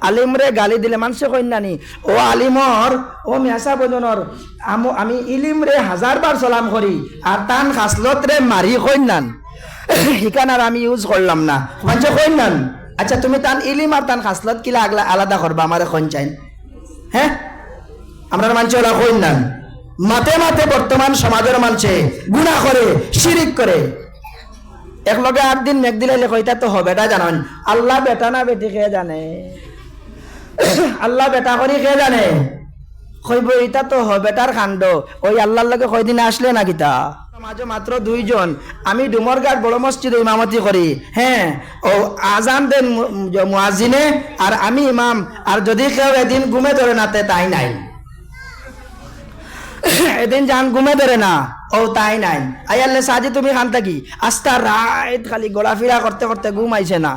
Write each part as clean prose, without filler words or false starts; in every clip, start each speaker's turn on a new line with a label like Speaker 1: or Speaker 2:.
Speaker 1: আলিমরে গালি দিলে মানুষে কইন নানি ও আলিমর ও মেসা বজনর আমি ইলিমরে 1000 বার সালাম করি আর তান খাসলত রে মারি কইন নান হিকান আর আমি ইউজ করলাম না মানুষে কইন নান আচ্ছা তুমি তান ইলিম আর তান খাসলত কিলা আলাদা করবা আমারে কোন চাইন হ্যাঁ আমরা মানুষ ওরা কইন নান মাতে মাতে বর্তমান সমাজের মানুষে গুনাহ করে শিরিক করে একলগে 8 দিন মেঘ দিলে কইতা তো হবেটা জানেন আল্লাহ বেটা না বেটি কে জানে আল্লাহ বেটা করি কে জানে কইব এটা তো হবেটার কাণ্ড ওই আল্লাহর লগে কয়দিন আসলে না কিতা মাঝে মাত্র 2 জন আমি ডুমরঘাট বড় মসজিদে ইমামতি করি হ্যাঁ ও আজান দেন মুয়াজ্জিনে আর আমি ইমাম আর যদি কেউ এদিন ঘুমে ধরে নাতে তাই নাই এদিন জান ঘুমে ধরে না ও তাই নাই আয়াল্লে সাজি তুমি খান থাকি আস্তা রাত খালি গোলাফিরা করতে করতে ঘুম আইছে না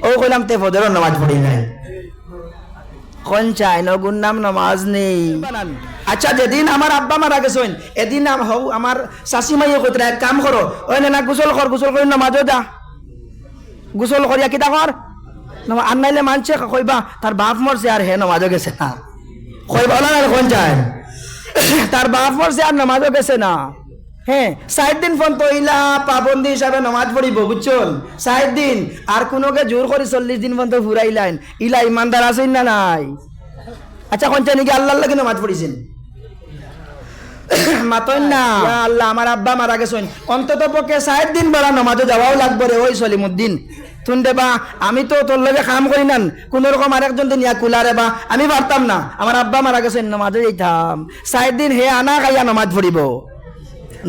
Speaker 1: ও কইলাম তে ফজরের নামাজ পড়ি নাই কোন চাই ন গুন্নাম নামাজ নেই আচ্ছা যেদিন আমার আব্বা মারা গেছেন এদিন আমার শাশি মাইয়ে কইতে এক কাম করো ওই না গোসল করে নামাজও যা গোসল করিয়া কিতা কর আর নাইলে মানছে কইবা তার বাপ মরছে আর হে নামাজও গেছে না কইবা না কোন চাই তার বাপ মরছে আর নামাজও গেছে না হ্যাঁ 60 দিন ফোন তো ইলা পাবন্দি হিসাবে নামাজ পড়িব বুঝছন 60 দিন আর কোনোকে জোর করে 40 দিন পর্যন্ত ফুরাইলেন ইলা ইমানদার আছেন না নাই আচ্ছা কোন চাই নাকি আল্লাহর লাগি নামাজ পড়িছেন মাতন না আল্লাহ আমার আব্বা মারা গেছেন অন্তত পক্ষে 60 দিন বড় নামাজে যাওয়াও লাগবে রে ওই সলিমুদ্দিন তুন দেবা আমি তো তোর লগে কাম করি না কোন রকম আরেকজন দিন ইয়া কুলারে বা আমি পারতাম না আমার আব্বা মারা গেছেন নামাজে যাইতাম 60 দিন হে আনা খাইয়া নামাজ পড়িব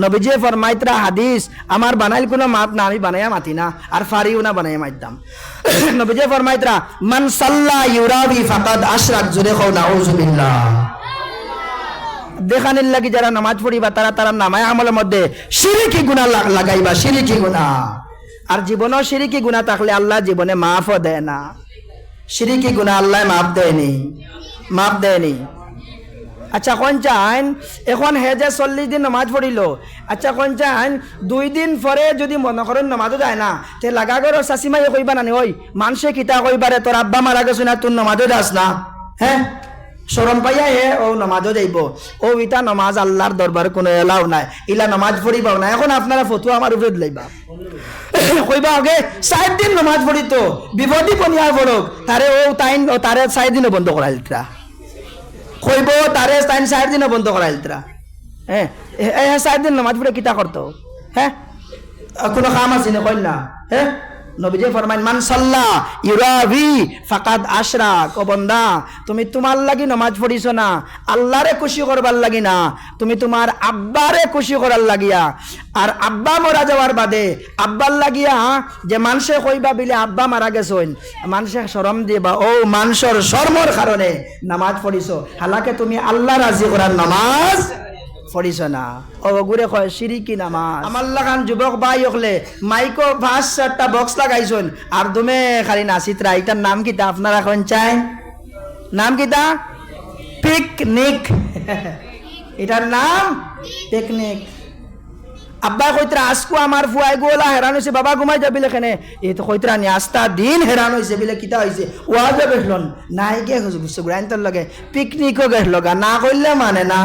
Speaker 1: নবীজি ফরমাইতরা হাদিস আমার বানাইল কোনো মাত না আমি বানাইয়া মাতি না আর ফারিও না বানাইয়া মাইতাম নবীজি ফরমাইতরা মান সাল্লা ইউরাবি ফাকাদ আশরাক জুরে খাও নাউযুবিল্লাহ দেখানির লাগি যারা নামাজ পড়িবা তারা নামায় আমলের মধ্যে শিরকি গুনাহ লাগাইবা শিরকি গুনাহ আর জীবনও শিরকি গুনাহ থাকলে আল্লাহ জীবনে মাফও দেয় না শিরকি গুনাহ আল্লাহ মাফ দেয়নি আচ্ছা কোন চাইন এখন হে যে 40 দিন নামাজ পড়িল আচ্ছা কোন চাইন 2 দিন পরে যদি মনে করেন নামাজও যায় না তে লাগা গরো শাশিমাই কইবা না ওই মানুষে কিতা কইবারে তোর আব্বা মারা গেছে না তুই নামাজও যাস না হ্যাঁ শরম পাইয়া হে ও নামাজও যাইব ও ইটা নামাজ আল্লাহর দরবারে কোনো এলাও নাই ইলা নামাজ পড়িবাও না এখন আপনারা ফতোয়া আমার উপরে লইবা কইবা আগে 60 দিন নামাজ পড়িত বিপদি পনিয়া পড়ক তারে ও তারে 60 দিনও বন্ধ করাইলতা কইব তারে 60 দিনও বন্ধ করাইলতা হ্যাঁ 60 দিন নামাজ পড়ে কিতা করতো হ্যাঁ কোনো কাম আছে না কইল না হ্যাঁ নবীজি ফরমাইন মান সাল্লা ইউরাবি ফাকাদ আশরাক ও বান্দা তুমি তোমার লাগি নামাজ পড়িছো না আল্লাহরে খুশি করবার লাগি না তুমি তোমার আব্বারে খুশি করার লাগিয়া আর আব্বা মরা যাওয়ার বাদে আব্বার লাগিয়া যে মানুষে কইবা বিলে আব্বা মারা গেছেন মানুষে শরম দিবা ও মানুষের শরমর কারণে নামাজ পড়িছো হালাকে তুমি আল্লাহ রাজি করার নামাজ পড়িছ না ও গুরে কয় শিরিকি নামাজ আমার লাগান যুবক ভাই হলে মাইকো 5-7টা বক্স লাগাইছন আর তুমি খালি নাচিত্রা এটার নাম কিতা আপনারা কোন চাই নাম কিতা পিকনিক এটার নাম পিকনিক আব্বা কইতরা আজকু আমার ফুয়াই গোলা হেরান হইছে বাবা ঘুমাই যাবি লেখানে এই তো কইতরা নি আস্তা দিন হেরান হইছে বিলে কিতা হইছে ওয়াজে বেঠলন নাই গে গুছে গুরাইন্তর লগে পিকনিকও গেল লগা না কইলে মানে না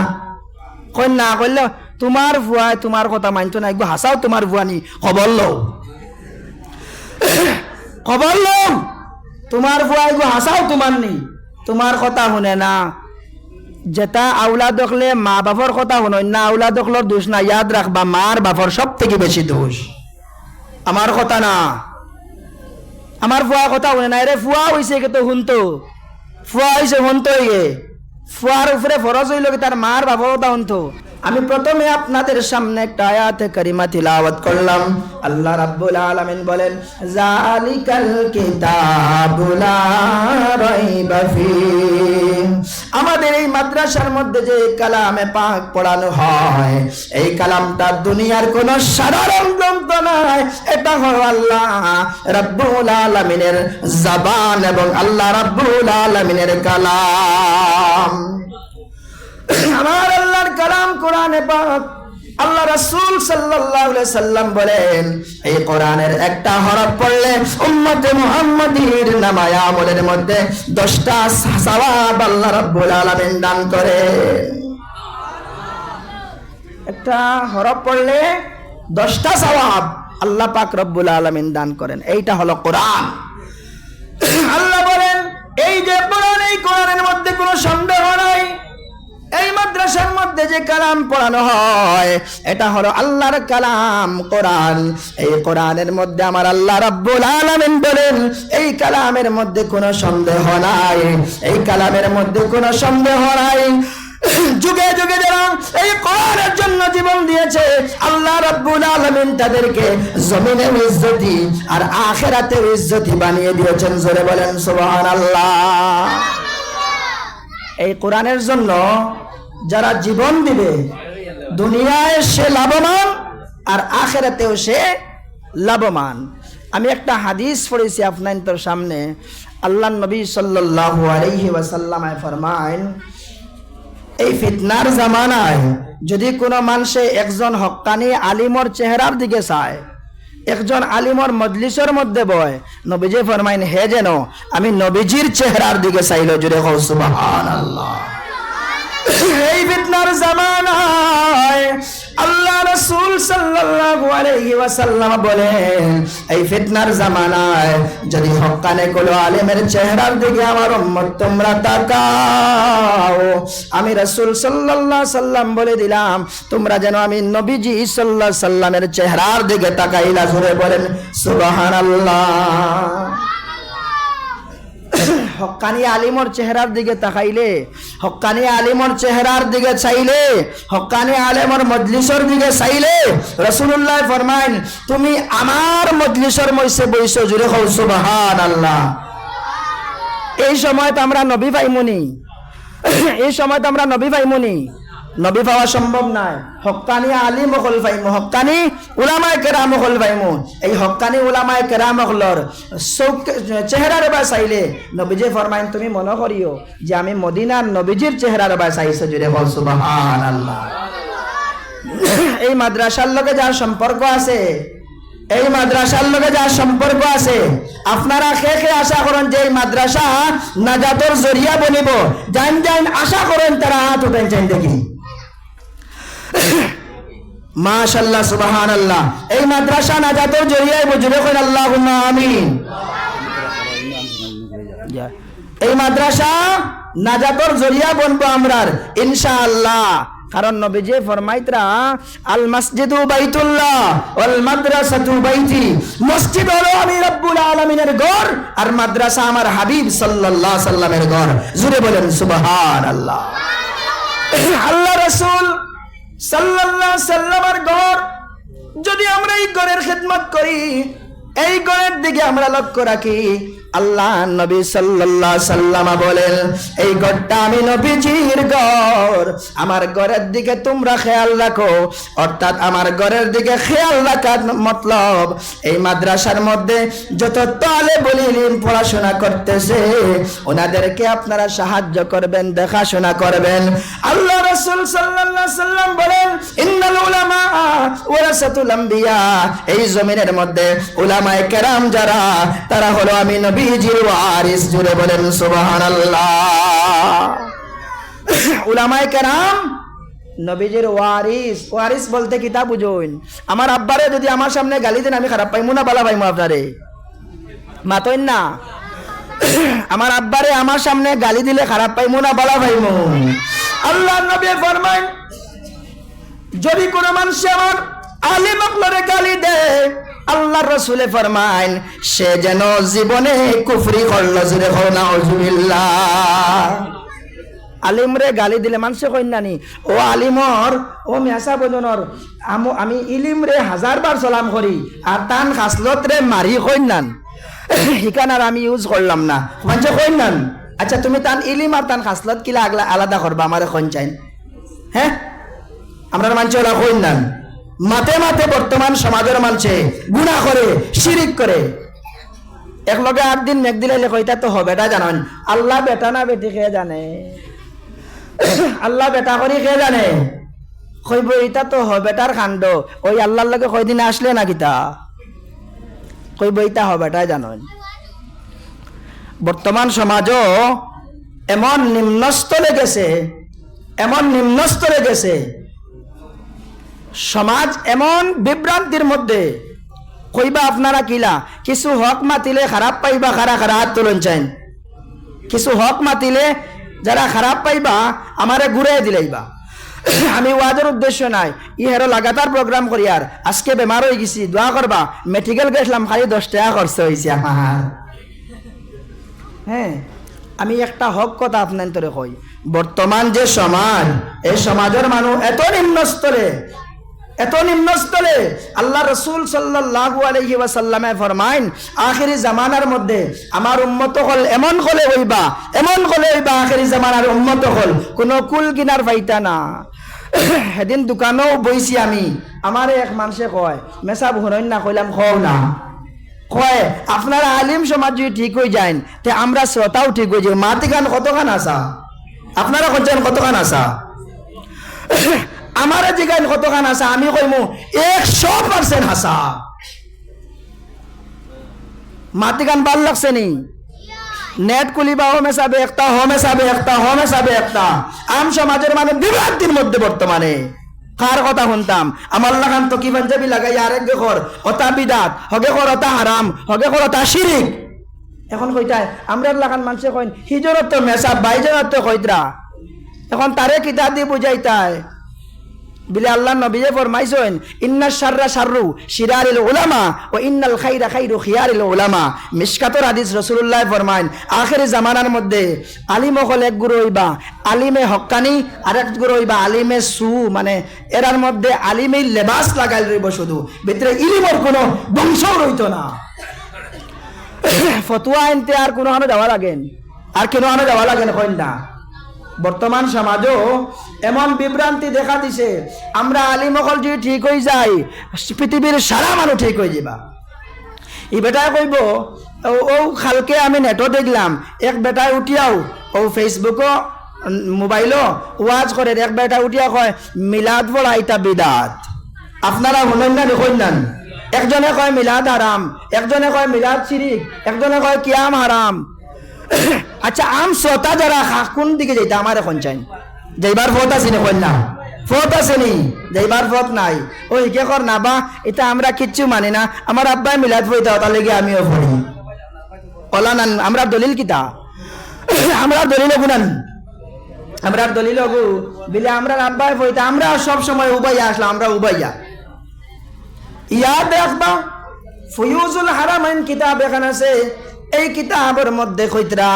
Speaker 1: কই না কইলে তোমার ফুয়াই তোমার কথা মানতো না একটু হাসাও তোমার ফুয়ানি খবর লও তোমার ফুয়াই গো হাসাও তোমার নি তোমার কথা শুনে না যেটা আউলাদ দেখলে মা বাপর কথা শুনো না আউলাদ দেখলোর দোষ না ইয়াদ রাখবা মার বাপর সব থেকে বেশি দোষ আমার কথা না আমার ফুয়া কথা শুনে না রে ফুয়া হইছে কে তো শুনতো ফুয়া হইছে শুনতো গে ফুয়ার উপরে ফরজ হইল কি তার মার বাবার কথা শুনতো আমি প্রথমে আপনাদের সামনে একটা আয়াতে কারিমা তিলাওয়াত করলাম আল্লাহ রাব্বুল আলামিন বলেন জালিকাল কিতাবু লা রাইবা ফীহি আমাদের এই মাদ্রাসার মধ্যে যে কালামে পাক পড়ানো হয় এই কালামটা দুনিয়ার কোন সাধারণ গ্রন্থ নয় এটা হলো আল্লাহ রাব্বুল আলামিনের জবান এবং আল্লাহ রাব্বুল আলামিনের কালাম আমার আল্লাহর কালাম কোরআনে পাক আল্লাহ রাসূল সাল্লাল্লাহু আলাইহি সাল্লাম বলেন এই কোরআনের একটা হরফ পড়লে উম্মতে মুহাম্মাদীর নামায়ে আমলের মধ্যে 10টা সওয়াব আল্লাহ রাব্বুল আলামিন দান করেন। একটা হরফ পড়লে 10টা সওয়াব আল্লাহ পাক রব্বুল আলামিন দান করেন। এইটা হলো কোরআন। আল্লাহ বলেন এই যে কোরআন, এই কোরআনের মধ্যে কোনো সন্দেহ নাই। এই মাদ্রাসার মধ্যে যে কালাম পড়ানো হয় এটা হলো আল্লাহর কালাম কোরআন। এই কোরআনের মধ্যে আমার আল্লাহ রাব্বুল আলামিন বলেন এই কালামের মধ্যে কোনো সন্দেহ নাই, এই কালামের মধ্যে কোনো সন্দেহ নাই। যুগে যুগে যারা এই কোরআনের জন্য জীবন দিয়েছে আল্লাহ রাব্বুল আলামিন তাদেরকে জমিনে ইজ্জতি আর আখিরাতে ইজ্জতি বানিয়ে দিয়েছেন। জোরে বলেন সুবহানাল্লাহ। এই কোরআনের জন্য যারা জীবন দিবে দুনিয়ায় সে লাভবান আর আখিরাতেও সে লাভবান। আমি একটা হাদিস পড়েছি আপনাদের সামনে। আল্লাহর নবী সাল্লাল্লাহু আলাইহি ওয়াসাল্লাম ফরমান এই ফিতনার জামানায় যদি কোনো মানুষে একজন হক্কানি আলিমর চেহারার দিকে চায়, একজন আলিমর মজলিসের মধ্যে বয়, নবীজি ফরমাইন হে যেন আমি নবীজির চেহারার দিকে চাইল। জুড়ে কও সুবহানাল্লাহ। এই ফিতনার জামানায় আল্লাহ রাসূল সাল্লাল্লাহু আলাইহি ওয়াসাল্লাম বলেন এই ফিতনার জামানায় যদি হক্কানে কোনো আলেমের চেহারার দিকে আমার উম্মত তোমরা তাকাও, আমি রাসূল সাল্লাল্লাহু আলাইহি সাল্লাম বলে দিলাম তোমরা যেন আমি নবীজি সাল্লাল্লাহু আলাইহি সাল্লামের চেহারার দিকে তাকাইলা। জোরে বলেন সুবহানাল্লাহ। হক্কানি আলিমর চেহারার দিকে তাকাইলে, হক্কানি আলিমর চেহারার দিকে চাইলে, হক্কানি আলেমর মজলিসের দিকে চাইলে রাসূলুল্লাহ ফরমাইন তুমি আমার মজলিসের মধ্যে বইছো। জুড়ে কও সুবহানাল্লাহ। এই সময় তো আমরা নবী পাইমুনি, এই সময় তো আমরা নবী পাইমুনি, নবী পাওয়া সম্ভব নয়। হক্কানি আলিম হল পাইমু, হক্কানি উলামায়ে কেরাম হল পাইমু। এই হক্কানি উলামায়ে কেরাম হলর চেহারার বা চাইলে নবীজি ফরমাইন তুমি মনে করিও যে আমি মদিনার নবীজির চেহারার বা চাইছো। জুড়ে বল সুবহানাল্লাহ। এই মাদ্রাসার লগে যার সম্পর্ক আছে, এই মাদ্রাসার লগে যার সম্পর্ক আছে আপনারা খে খে আশা করেন যে এই মাদ্রাসা নাজাতের জরিয়া বনিব, জান জান আশা করেন তারা হাত উঠেন চাই দেখি। মাশাআল্লাহ সুবহানাল্লাহ। এই মাদ্রাসা নাজাতের জরিয়ায় বুঝলে কইন আল্লাহুম্মা আমিন। এই মাদ্রাসা নাজাতের জরিয়া বনবো আমরার ইনশাআল্লাহ। কারণ নবীজি ফরমাইতরা আল মসজিদু বাইতুল্লাহ ওয়াল মাদ্রাসাতু বাইতি, মসজিদ হলো আমি রব্বুল আলামিনের ঘর আর মাদ্রাসা আমার হাবিব সাল্লাল্লাহু আলাইহি সাল্লামের ঘর। জুরে বলেন সুবহানাল্লাহ। আল্লাহ রাসূল সাল্লাল্লাহু আলাইহি সাল্লামের ঘর যদি আমরা এই ঘরের খিদমত করি, এই ঘরের দিকে আমরা লক্ষ্য রাখি, আল্লাহ নবী সাল্লাল্লাহু আলাইহি সাল্লাম বলেন এই ঘরটা আমি নবীজির ঘর, আমার ঘরের দিকে তোমরা খেয়াল রাখো। অর্থাৎ আমার ঘরের দিকে খেয়াল রাখার মতলব এই মাদ্রাসার মধ্যে যত তালেবুল ইলম পড়াশোনা করতেছে ওনাদেরকে আপনারা সাহায্য করবেন, দেখাশোনা করবেন। আল্লাহ রাসূল সাল্লাল্লাহু আলাইহি সাল্লাম বলেন ইন্নাল উলামা ওয়ারাসাতুল আম্বিয়া, এই জমিনের মধ্যে উলামায়ে কেরাম যারা তারা হলো আমি নবীজির ওয়ারিস। জুড়ে বলেন সুবহানাল্লাহ। উলামায়ে কেরাম নবীজির ওয়ারিস। ওয়ারিস বলতে কিতা বুঝুন? আমার আব্বারে যদি আমার সামনে গালি দেন আমি খারাপ পাইমু না বালা পাইমু? আপনারে মাতইন না। আমার আব্বারে আমার সামনে গালি দিলে খারাপ পাইমু না বালা পাইমু? আল্লাহ নবী ফরমান যদি কোনো মানুষ আমার আলিম আকলরে গালি দেয় আল্লাহর রাসূলে ফরমান সে যেন জীবনে কুফরি করল। জুরে কও নাউজুবিল্লাহ। আলিমরে গালি দিলে মানুষে কইন নানি ও আলিমর ও মেসা বদনর আমি ইলিমরে 1000 বার সালাম করি আর তান খাসলত রে মারি কইন নান হিকান আর আমি ইউজ করলাম না মানে কইন নান। আচ্ছা তুমি তান ইলিম আর তান খাসলত কিলা আগলা আলাদা করবা আমারে কোন চাইন? হ্যাঁ আমরা মানুষ ওরা কইন নান। মাতে মাতে বর্তমান সমাজের মানুষে গুনাহ করে, শিরিক করে। এক লগে 8 দিন মেঘ দিলে কইতা তো হবেটা জানেন? আল্লাহ বেটা না বেটি কে জানে? আল্লাহ বেটা করি কে জানে? কইব এটা তো হবেটার কাণ্ড, ওই আল্লাহর লগে কয়দিনে আসলে না কিতা কইব এটা হবেটাই জানেন। বর্তমান সমাজও এমন নিম্নস্তরে গেছে, এমন নিম্নস্তরে গেছে, সমাজ এমন বিভ্রান্তির মধ্যে। কইবা আপনারা কিলা কিছু হক মাতিলে খারাপ পাইবা, খারা খারা হাত তুলন চাইন। কিছু হক মাতিলে যারা খারাপ পাইবা আমারে ঘুরে দিলাইবা। আমি ওয়াজের উদ্দেশ্য নাই, ইহেরো লাগাতার প্রোগ্রাম করি। আর আজকে বেমার হয়ে গেছি, দোয়া করবা। মেডিকেল গেছিলাম, খালি 10 টাকা খরচ হয়েছে আমার। হ্যাঁ, আমি একটা হক কথা আপনার তোরে কই, বর্তমান যে সমাজ, এই সমাজের মানুষ এত নিম্নস্তরে, এত নিম্নস্তরে। আল্লাহ রসুল সাল্লাল্লাহু আলাইহি ওয়াসাল্লামে ফরমাইন, আখিরি জামানার মধ্যে আমার উম্মত হল এমন কলে হইবা, এমন কলে হইবা আখিরি জামানার উম্মত হল কোনো কুল কিনার পাইতা না। সেদিন দোকানেও বইছি আমি, আমার এক মানুষে কয় মেসা ভরণ না, কইলাম খাও না। কয় আপনারা আলিম সমাজ যদি ঠিক হয়ে যায় তে আমরা শ্রোতাও ঠিক হয়ে যাই। মাতি গান কতখান আসা, আপনারা করছেন কতখান আসা, আমার জিগান কতখান আসা, আমি কইমু 100% হাসা। মাতি গান ভাল লাগছে নি? নেট খুলিবা হোমেসাবে একটা, হোমেসাবে একটা, হোমেসাবে একটা। আম সমাজের মানুষ বিভ্রান্তির মধ্যে বর্তমানে। কার কথা শুনতাম? আমার লাগান তো কি পাঞ্জাবি লাগাই আরেক ঘর, ওটা বিদাত, হগে কর ওটা হারাম, হগে কর ওটা শিরিক। এখন কইতায় আমরা লাগান মানুষে কইন হিজরত তো মেসাব, বাইজরত তো কইতরা। এখন তারে কিতাব দিয়ে বুঝাইতায় বিলে আল্লাহ নবীয়ে ফরমাইছেন, ইন্না শাররা শাররু শিরারিল উলামা ও ইন্নাল খাইরা খাইরু খিয়ারিল উলামা। মিশকাতুর হাদিস, রাসূলুল্লাহ ফরমাইন আখিরি জামানার মধ্যে আলিম হল এক গুরু হইবা, আলিমে হক্কানি, আর এক গুরু হইবা আলিমে সু। মানে এরার মধ্যে আলিমে লেবাস লাগাই রইব, শুধু ভিতরে ইলিমর কোনো বংশ রইত না। ফতুয়া আনতে আর কোনো হানো যাওয়া লাগেন, আর কেন হানো যাওয়া লাগেন কইন না। বর্তমান সমাজও এমন বিভ্রান্তি দেখা দিছে, আমরা আলিমকল যদি ঠিক হয়ে যাই পৃথিবীর সারা মানুষ ঠিক হয়ে যাবা। এই বেটায় কইব ও খালকে আমি নেটও দেখলাম, এক বেটায় উঠিয়াও ও ফেসবুকও মোবাইলও ওয়াজ করে, এক বেটা উঠিয়া কয় মিলাদ পড়া এটা বিদাত। আপনারা শুনেন না দেখুন না? একজনে কয় মিলাদ হারাম, একজনে কয় মিলাদ শিরিক, একজনে কয় কিয়াম হারাম। আচ্ছা, আম শ্রোতা যারা কোন দিকে যাইতে আমার এখন চাই? যাইবার পথ আছে নি? কন্যা পথ আছে নি? যাইবার পথ নাই। ও হিকে কর না বা, এটা আমরা কিচ্ছু মানি না। আমার আব্বাই মিলাদ পড়িতে, তার লেগে আমিও পড়ি। ওলা নান আমরা দলিল কিতা? আমরা দলিল গুনান, আমরা দলিল গু বিলে আমরা আব্বাই পড়িতে, আমরা সব সময় উবাইয়া আসলাম, আমরা উবাইয়া। ইয়া দেখবা ফুয়ুজুল হারামাইন কিতাব এখানে আছে, এই কিতাবের মধ্যে কইতরা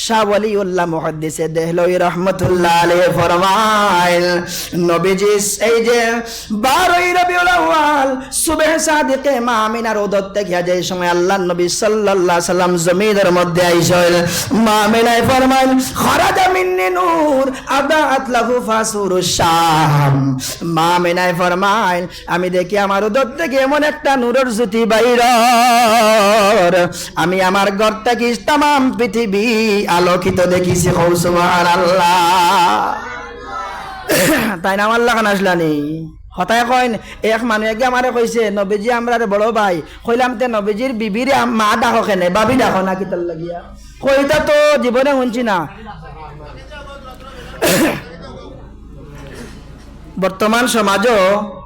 Speaker 1: শাহ ওয়ালিউল্লাহ মুহাদ্দিসে দেহলভী রাহমাতুল্লাহ আলাইহি ফরমাইল, নবীজি এই যে 12 রবিউল আউয়াল সুবহ সাদিকে মা আমিনার উদর থেকে যে সময় আল্লাহর নবী সাল্লাল্লাহু আলাইহি সাল্লাম জমিনের মধ্যে আইসেন, মা আমিনা ফরমাইল খরাজা মিন্নি নূর আদাআত লাহু ফাসুরুশ শাম। মা আমিনা ফরমাইল আমি দেখি আমার উদর থেকে এমন একটা নূরের জ্যোতি বাইর, আমি আমার ঘর থেকে তামাম পৃথিবী আলোকিত দেখিছি। সুবহানাল্লাহ। তাই না? আমার লাগান আসলানি হতায় কইন এক মানুষ একে আমারে কইছে নবীজি আমরা বড় ভাই। কইলাম তে নবীজির বিবির মা ডাকো কেনে, বাবি ডাকো না কিতার লাগিয়া? কইতা তো জীবনে শুনছি না। বর্তমান সমাজও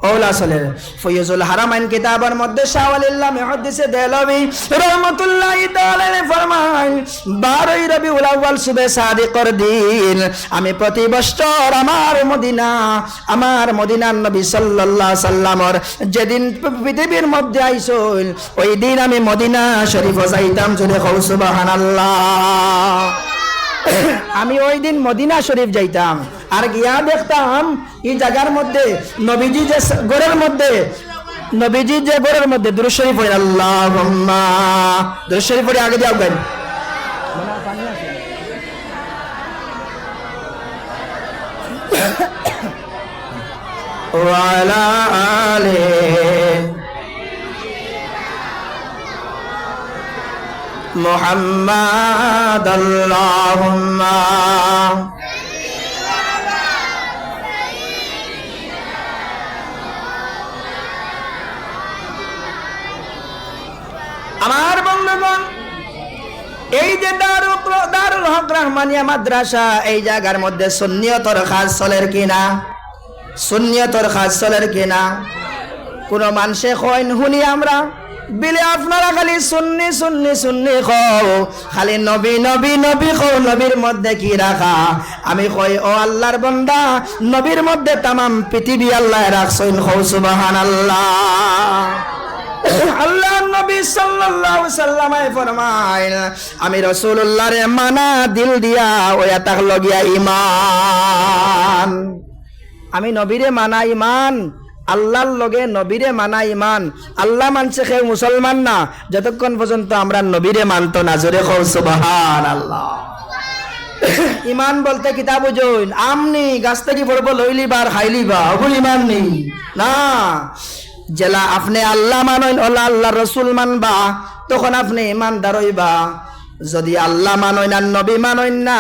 Speaker 1: ওলা চলে। ফয়জুল হারামাইন কিতাবের মধ্যে শাহ ওয়ালিউল্লাহ মুহাদ্দিসে দেহলভী রাহমাতুল্লাহি তাআলা ফরমায় 12 রবিউল আউয়াল সুবে সাদিকর দিন আমি প্রতি বছর আমার মদিনার নবী সাল্লাল্লাহু আলাইহি সাল্লামর যেদিন পৃথিবীর মধ্যে আইসল, ওই দিন আমি মদিনা শরীফ যাইতাম। জোরে কও সুবহানাল্লাহ। আমি ওই দিন মদিনা শরীফ যাইতাম, আর গিয়া দেখতাম এই জায়গার মধ্যে নবীজি যে ঘরের মধ্যে দুরূদ শরীফ পড়ে, আল্লাহুম্মা দুরূদ শরীফ পড়ে আগে যাও গান। ওয়া আলা আলিহি মুহাম্মাদ আল্লাহুম্মা এই যে দারুল হক রহমানিয়া মাদ্রাসা, এই জায়গার মধ্যে সুন্নিয়তর খাস চলের কিনা? সুন্নিয়তর খাস চলের কিনা? কোন মানুষে কইন শুনি আমরা বিলে আপনারা খালি সুন্নি সুন্নি সুন্নি কও, খালি নবী নবী নবী কও, নবীর মধ্যে কি রাখা? আমি কই ও আল্লাহর বান্দা, নবীর মধ্যে তামাম পৃথিবী আল্লাহ রাখছেন, কও সুবহানাল্লাহ। আল্লাহ নবী সাল্লাল্লাহু আলাইহি সাল্লামে ফরমায়, আমি রাসূলুল্লাহর মানা দিল দিয়া ওয়া তাক লগিয়া ঈমান। আমি নবীরে মানা ঈমান, আল্লাহর লগে নবীরে মানা ঈমান। আল্লাহ মানছে কেউ মুসলমান না যতক্ষণ পর্যন্ত আমরা নবীরে মানতো না। জোরে কও সুবহানাল্লাহ। ঈমান বলতে কিতাব বুঝুন, আমনি গাছ থেকে পড়বো লইলিবার খাইলিবা, ওগুলো ঈমান নেই না। জেলা আপনি আল্লাহ মানইন, ওলা আল্লাহ রসুল মানবা, তখন আপনি ইমানদার হইবা। যদি আল্লাহ মানইন আর নবী মানইন না,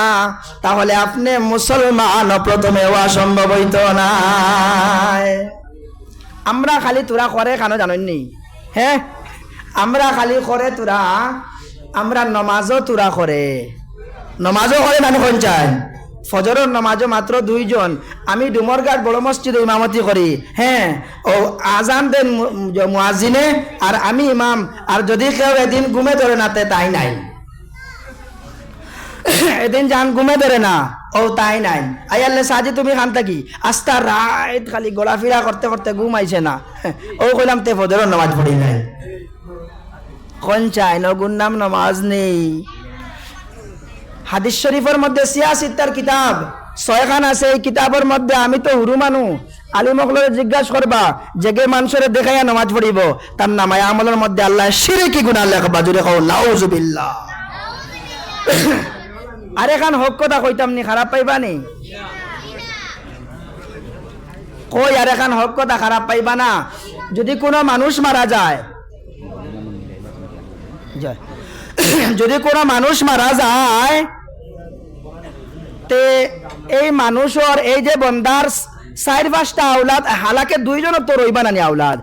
Speaker 1: তাহলে আপনি মুসলমান প্রথমে হওয়া সম্ভব হইত না। আমরা খালি তোরা করে কেন জানেননি? হ্যাঁ, আমরা খালি করে তোরা, আমরা নমাজও তোরা করে, নমাজও করে না কোন চাই? ফজরের নমাজও মাত্র 2 জন। আমি ডুমরঘাট বড় মসজিদে ইমামতি করি। হ্যাঁ, ও আজান দেন মুয়াজ্জিনে আর আমি ইমাম। আর যদি কেউ এদিন ঘুমে ধরে না, তাই নাই। এদিন যান ঘুমে ধরে না, ও তাই নাই। আয়াল্লে সাজি তুমি খান থাকি আস্তা রাত খালি গোলাফিরা করতে করতে ঘুম আইছে না, ও কইলাম তে ফজরের নমাজ পড়ি নাই। কোন চাই নগুন নাম নমাজ নেই। হাদিস শরীফের মধ্যে সিয়াসিত্তার কিতাব 6খান আছে। এই কিতাবের মধ্যে আমি তো হুরু মানু, আলিমকলরে জিজ্ঞাসা করবা, জেগে মানুষের দেখাইয়া নামাজ পড়িব, তার নামায় আমলের মধ্যে আল্লাহ শিরকি গুনাহ লেখবা। জুড়ে কও নাউজুবিল্লাহ। আর এখান হক কথা কইতাম নি, খারাপ পাইবা নি? কই আর এখান হক কথা খারাপ পাইবা না। যদি কোনো মানুষ মারা যায়, যদি কোনো মানুষ মারা যায়, তে এই মানুষের এই যে বন্দার 4-5টা আওলাদ, হালাকে 2 জনের তো রইবা নানি আওলাদ,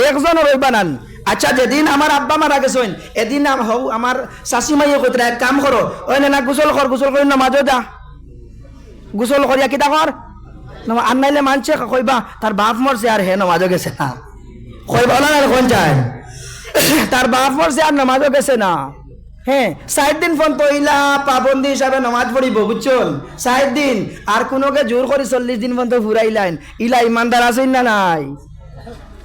Speaker 1: 1 জন রইবা নান। আচ্ছা, যেদিন আমার আব্বা মারা গেছেন, এদিন আমার শাশি মাইয়ে কইতে এক কাম করো, ওই না গোসল কর, গোসল করে নামাজও যা, গোসল করিয়া কিতা কর, আর নাইলে মানছে কইবা তার বাপ মরছে আর হে নামাজও গেছে না, কইবা না কোন যায় তার বাপ মরছে আর নামাজও গেছে না। হ্যাঁ, 4 দিন পর্যন্ত ইলা পাবন্দি হিসাবে নামাজ পড়িব, বুঝছেন? 4 দিন। আর কোনোকে জোর করে 40 দিন পর্যন্ত ফুরাইলেন, ইলা ইমানদার আছেন না নাই?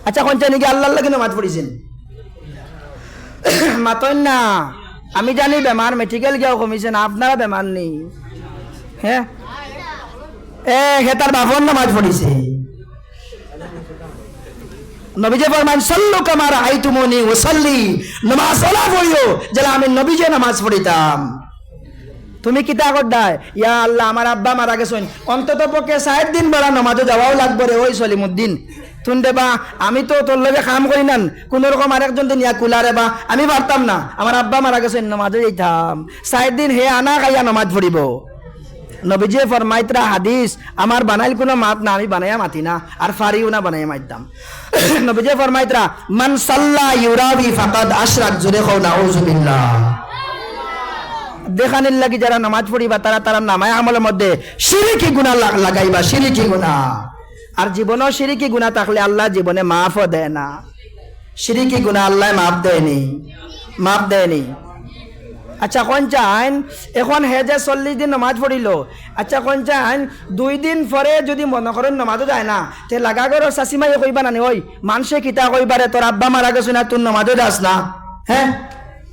Speaker 1: আচ্ছা, কোন নাকি আল্লাহর লাগে নামাজ পড়িছেন? মাতন না। আমি জানি বেমার মেডিকেল গিয়াও কমিছে না, আপনারা বেমার নেই। হ্যাঁ, হে তার বাপর নামাজ পড়িছে। নবীজে ফরমান সাল্লু কামা রাআইতুমুনি উসাল্লি, নামাজ ওলা পড়িও যেন আমি নবীজে নামাজ পড়িতাম। তুমি কিতা করদায়? ইয়া আল্লাহ, আমার আব্বা মারা গেছেন, অন্তত পক্ষে 4 দিন বেলা নামাজও যাওয়াও লাগবে রে। ওই সলিমুদ্দিন তুন দেবা, আমি তো তোর লগে কাম করি না, কোন রকম আরেকজন দিন ইয়া কুলারে বা আমি পারতাম না। আমার আব্বা মারা গেছেন, নামাজে যাইতাম। 4 দিন হে আনা খাইয়া নামাজ পড়িব। নবীজি ফরমাইতরা হাদিস আমার বানাইল কোনো মাত না, আমি বানাইয়া মাতি না, আর ফারিও না বানাইয়া মাইতাম। নবীজি ফরমাইতরা মান সাল্লা ইউরাবি ফাকাদ আশরাক। জোরে কও নাউজুবিল্লাহ। দেখানির লাগি যারা নামাজ পড়িবা, তারা নামায় আমলের মধ্যে শিরকি গুনাহ লাগাইবা, শিরকি গুনাহ। আর জীবনও শিরকি গুনাহ থাকলে আল্লাহ জীবনে মাফও দেয় না। শিরকি গুনাহ আল্লাহ মাফ দেয়নি, মাফ দেয়নি। আচ্ছা, কোন চান এখন হে যে 40 দিন নামাজ পড়িল, আচ্ছা কোন চান 2 দিন পরে যদি মনে করেন নামাজও যায় না, তে লাগা করো শাশিমাই কইবা না, ওই মানুষে কিতা কইবারে তোর আব্বা মারা গেছে না, তোর নামাজও যাস না। হ্যাঁ,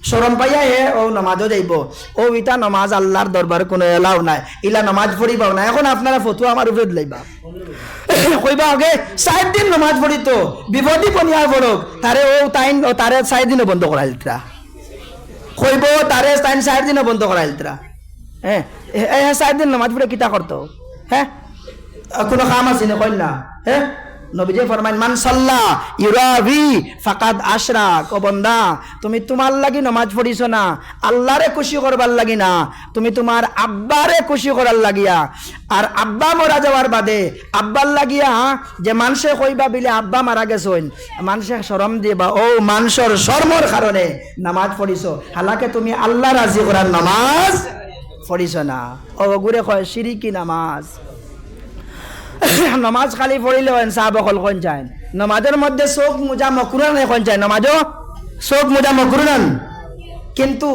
Speaker 1: শরম পাইয়া হে ও নামাজও যাইব। ও ইটা নামাজ আল্লাহর দরবারে কোনো এলাও নাই, ইলা নামাজ পড়িবাও না। এখন আপনারা ফতুয়া আমার উপরে লাইবা, কইবা আগে 4 দিন নামাজ পড়ি তো বিপদী পনিয়া পড়ক, তারে ও তারে 4 দিনও বন্ধ করাইল তরা, কইব তারে 4 দিনও বন্ধ করাইল তরা। হ্যাঁ, 4 দিন নামাজ পড়ে কিতা করতো? হ্যাঁ, কোনো কাম আছে না? কইল না। হ্যাঁ, নবীজি ফরমাইন মান সাল্লা ইউরাবি ফাকাদ আশরাক। ও বান্দা, তুমি তোমার লাগি নামাজ পড়িছ না, আল্লাহরে খুশি করবার লাগি না, তুমি তোমার আব্বারে খুশি করার লাগিয়া। আর আব্বা মরা যাওয়ার বাদে আব্বার লাগিয়া যে মানুষে কইবা বিলে আব্বা মারা গেছেন, মানুষে শরম দিবা ও মানুষের শর্মর কারণে নামাজ পড়িছ, হালাকে তুমি আল্লাহ রাজি করার নামাজ পড়িছ না। ও গুরে কয় শিরিকি নামাজ। নমাজ খালি পড়িলে সাহাব অকল কোন চায় নমাজের মধ্যে চোখ মোজা মকরুন কোন চায় নমাজও চোখ মোজা মকরুন, কিন্তু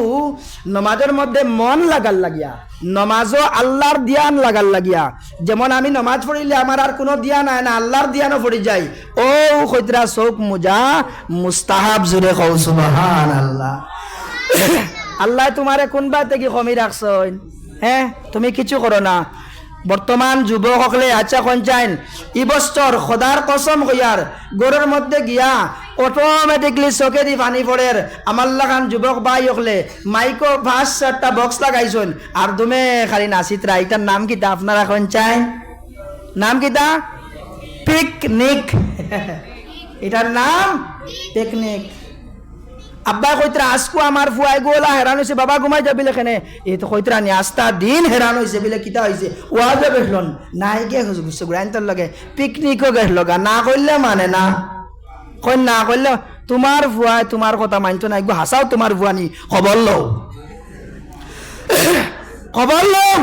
Speaker 1: নমাজের মধ্যে মন লাগার লাগিয়া, নমাজও আল্লাহর ধ্যান লাগার লাগিয়া। যেমন আমি নমাজ পড়িলে আমার আর কোনো ধ্যান হয় না, আল্লাহর ধ্যানও পড়ি যায়। ও কইতরা চোখ মোজা মুস্তাহাব, জুড়ে কও সুবহানাল্লাহ। আল্লাহ তোমারে কোনবা থেকে কমি রাখছেন? হ্যাঁ, তুমি কিছু করো না। বর্তমান যুবক হকলে আচ্ছা কনচাইন ই বছর খোদার কসম কইয়ার গরের মধ্যে গিয়া অটোমেটিকলি চোখে দি পানি পড়ে। আমার লাগান যুবক ভাই হকলে মাইকো 5-4টা বক্স লাগাইছেন আর তুমি খালি নাচিতরা। এটার নাম কিতা আপনারা কনচাইন? নাম কিতা? পিকনিক। এটার নাম পিকনিক। আব্বা কইতরা আজকু আমার ফুয়াই গোলা হেরান হয়েছে, বাবা ঘুমাই যাবি লেখেনে। এই তো কইতরা নি আস্তা দিন হেরান হয়েছে বিলে কিতা হয়েছে ওয়াজে বেহলন নাই গে গুছে গুড়াইন্তর লগে পিকনিকও গেল লগা না করলে মানে না কই না করলে তোমার ফুয়াই তোমার কথা মানতো না, একবার হাসাও তোমার ফুয়ানি খবর লও, খবর লও।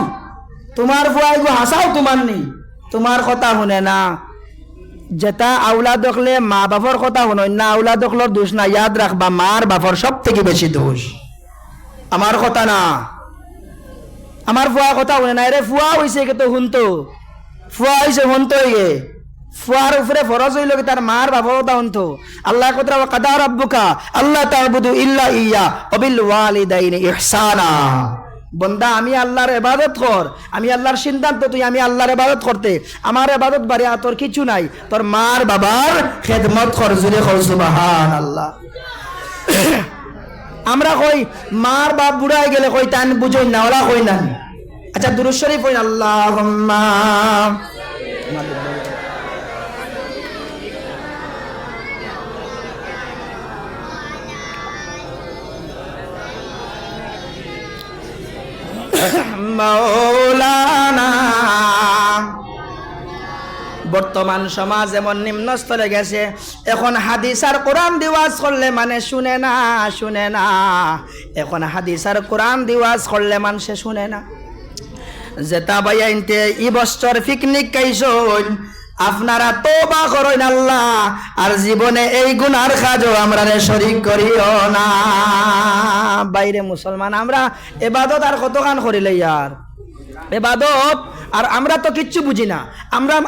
Speaker 1: তোমার ফুয়াই গো হাসাও তোমার নি, তোমার কথা শুনে না। যেটা আউলাদ দেখলে মা বাপর কথা শুনো না, আউলাদ দেখলোর দোষ না, ইয়াদ রাখবা মার বাপর সব থেকে বেশি দোষ, আমার কথা না। আমার ফুয়া কথা শুনে না, রে ফুয়া হয়েছে কে তো শুনতো, ফুয়া হয়েছে শুনতো গে, ফুয়ার উপরে ফরজ হইল কি তার মার বাপর কথা শুনতো। আল্লাহ কথা কাদা রাব্বুকা আল্লাহ তা'বুদু ইল্লা ইয়্যা ওয়া বিল ওয়ালিদাইনি ইহসানা। বন্দা আমি আল্লাহর ইবাদত কর, আমি আল্লাহর সিদ্ধান্ত তুই আমি আল্লাহর ইবাদত করতে, আমার ইবাদত বাড়ি তোর কিছু নাই, তোর মার বাবার খেদমত কর, জুড়ে কর সুবহানাল্লাহ। আমরা কই মার বাপ বুড়াই গেলে কই তান বুঝই না, ওরা কই না। আচ্ছা দুরূদ শরীফ পড়ি আল্লাহুম্মা মাওলানা। বর্তমান সমাজ এমন নিম্ন স্তরে গেছে, এখন হাদিস আর কোরআন দিওয়াজ করলে মানে শুনে না, শুনে না। এখন হাদিস আর কোরআন দিওয়াজ করলে মানুষে শুনে না। যেটা ভাইয়া ইনতে ই বছর পিকনিক খাইছন, আপনারা তওবা করেন আল্লাহ, আর জীবনে এই গুনার কাজও আমরা শরীক করিও না। বাইরে মুসলমান আমরা ইবাদত আর কতখান করিলে ইয়ার ইবাদত, আর আমরা তো কিচ্ছু বুঝি না।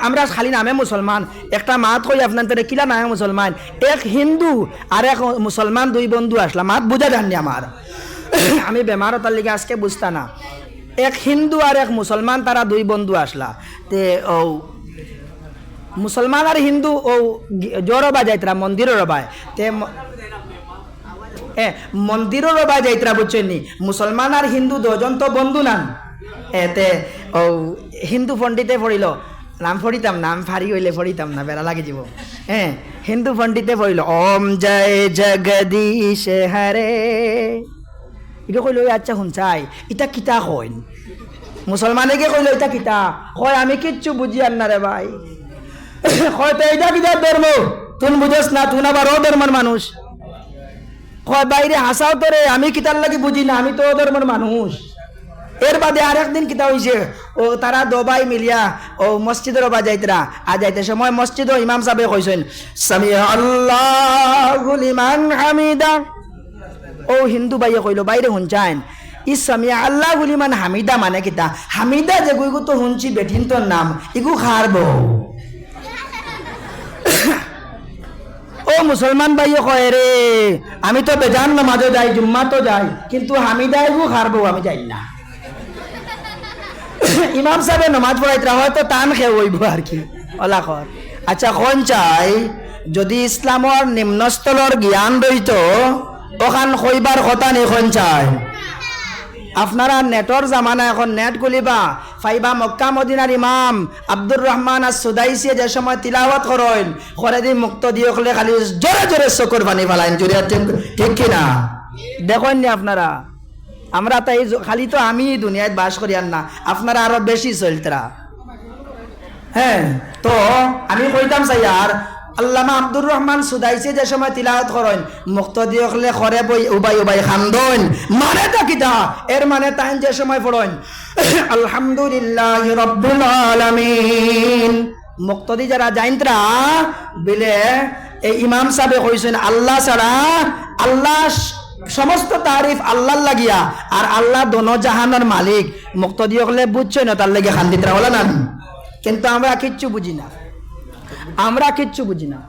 Speaker 1: আমরা খালি নামে মুসলমান। একটা মাত কই আপনার কিলা নামে মুসলমান, এক হিন্দু আর এক মুসলমান দুই বন্ধু আসলা, মাত বুঝা জাননি আমার। আমি বেমার তার লিগে আজকে বুঝতা না। এক হিন্দু আর এক মুসলমান তারা দুই বন্ধু আসলা, তে ও মুসলমান আর হিন্দু ও জোরবা যাইতরা মন্দিরের রবায়, তে মন্দিরের রবায় যাইতরা বুঝছেন নি। মুসলমান আর হিন্দু দুজন তো বন্ধু নান। এতে ও হিন্দু পণ্ডিতে পড়িল, নাম পড়িতাম নাম ফারি হইলে পড়িতাম না, বেড়া লাগে যাব। হিন্দু পণ্ডিতে পড়িল ওম জয় জগদীশ হরে, এটা কইল আচ্ছা শুনছাই ইটা কিতা কইন। মুসলমানে কে কইল এটা কিতা কয়, আমি কিচ্ছু বুঝি আর না রে ভাই। কয় তো এইটা কিতা ধর্ম, তুই বুঝস না, তুই আবার ও ধর্মের মানুষ। কয় বাইরে হাসাও তো রে, আমি কিতার লাগি বুঝি না, আমি তো ও ধর্মের মানুষ। এর বাদে আর একদিন কিতা হয়েছে, ও তারা দবাই মিলিয়া ও মসজিদের বা যাইতরা, আর যাইতে সময় মসজিদ ইমাম সাহেব কইছেন সামিয়া আল্লাহু লিমান হামিদা। ও হিন্দু ভাইয়ে কইল বাইরে শুনছাইন ই সামিয়া আল্লাহু লিমান হামিদা মানে কিতা? হামিদা যে গুইগু তো শুনছি বেঠিন তোর নাম ইগু খারব। ও মুসলমান ভাইয়ে কয় রে, আমি তো বেজান নামাজও যাই, জুম্মা তো যাই, কিন্তু হামিদা ইগু খারব আমি যাই না। ইমাম সাহেব নামাজ পড়াইতরা হয়তো টান খেয়ে হইব আর কি অলাখর। আচ্ছা কোন চাই যদি ইসলামর নিম্নস্তলর জ্ঞান রইত ওখান কইবার কথা নেই কোন চাই। আপনারা নেটর জামানা, এখন নেট খুলিবা ফাইবা মক্কা মদিনার ইমাম আব্দুর রহমান আর সুদাইসিয়ে যে সময় তিলাওয়াত করেন করে দি মুক্ত দিয়ে হলে খালি জোরে জোরে চকুর পানি ফেলাইন, জোরে ঠিক কিনা দেখেন নি আপনারা? আমরা তাই খালি তো আমি দুনিয়ায় বাস করি আর না, আপনারা আরো বেশি চলতরা। হ্যাঁ, তো আমি কইতাম চাই আর আল্লামা আব্দুর রহমান সুদাইসি যে সময় তিলাওয়াত করেন মুক্ত দিয়ে হলে খরে বই উবাই উবাই খান্দন, মানে তা কিতা? এর মানে তাই যে সময় পড়েন আলহামদুলিল্লাহি রাব্বিল আলামিন, মুক্তদি যারা জাইনতরা বিলে এই ইমাম সাহেব কইছেন আল্লাহ ছাড়া, আল্লাহ সমস্ত তারিফ আল্লাহর লাগিয়া, আর আল্লাহ দোনো জাহানের মালিক। মুক্তদি হলে বুঝছো না তার লাগে খান্দিতরা বলে না, কিন্তু আমরা কিচ্ছু বুঝি না, আমরা কিচ্ছু বুঝি না।